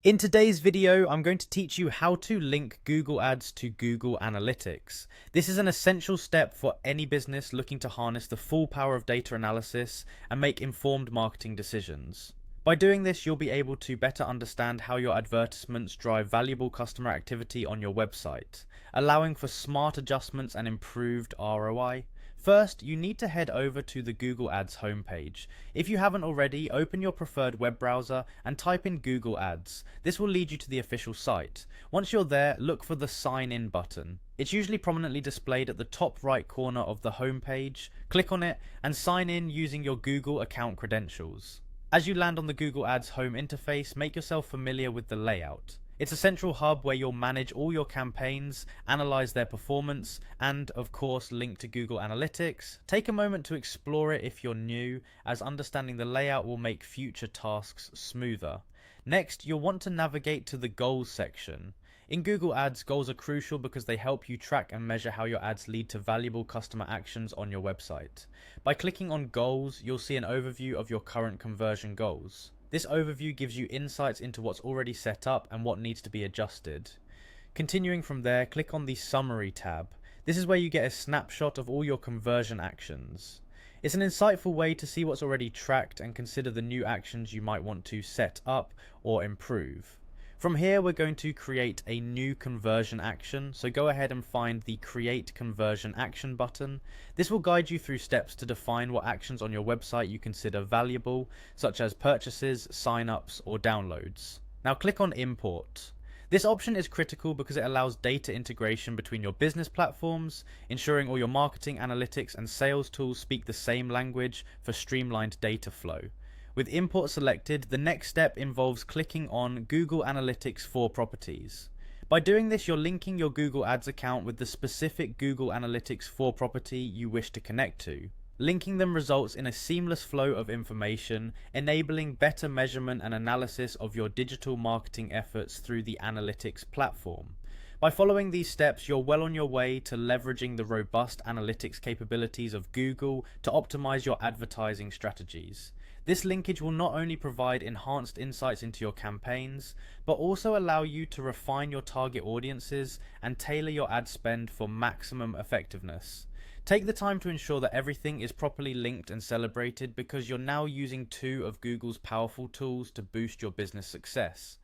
In today's video, I'm going to teach you how to link Google Ads to Google Analytics. This is an essential step for any business looking to harness the full power of data analysis and make informed marketing decisions. By doing this, you'll be able to better understand how your advertisements drive valuable customer activity on your website, allowing for smart adjustments and improved ROI. First, you need to head over to the Google Ads homepage. If you haven't already, open your preferred web browser and type in Google Ads. This will lead you to the official site. Once you're there, look for the Sign In button. It's usually prominently displayed at the top right corner of the homepage. Click on it and sign in using your Google account credentials. As you land on the Google Ads home interface, make yourself familiar with the layout. It's a central hub where you'll manage all your campaigns, analyze their performance, and of course link to Google Analytics. Take a moment to explore it if you're new, as understanding the layout will make future tasks smoother. Next, you'll want to navigate to the Goals section. In Google Ads, goals are crucial because they help you track and measure how your ads lead to valuable customer actions on your website. By clicking on Goals, you'll see an overview of your current conversion goals. This overview gives you insights into what's already set up and what needs to be adjusted. Continuing from there, click on the Summary tab. This is where you get a snapshot of all your conversion actions. It's an insightful way to see what's already tracked and consider the new actions you might want to set up or improve. From here, we're going to create a new conversion action, so go ahead and find the Create Conversion Action button. This will guide you through steps to define what actions on your website you consider valuable, such as purchases, sign-ups, or downloads. Now click on Import. This option is critical because it allows data integration between your business platforms, ensuring all your marketing, analytics, and sales tools speak the same language for streamlined data flow. With import selected, the next step involves clicking on Google Analytics for properties. By doing this, you're linking your Google Ads account with the specific Google Analytics for property you wish to connect to. Linking them results in a seamless flow of information, enabling better measurement and analysis of your digital marketing efforts through the analytics platform. By following these steps, you're well on your way to leveraging the robust analytics capabilities of Google to optimize your advertising strategies. This linkage will not only provide enhanced insights into your campaigns, but also allow you to refine your target audiences and tailor your ad spend for maximum effectiveness. Take the time to ensure that everything is properly linked and celebrated because you're now using two of Google's powerful tools to boost your business success.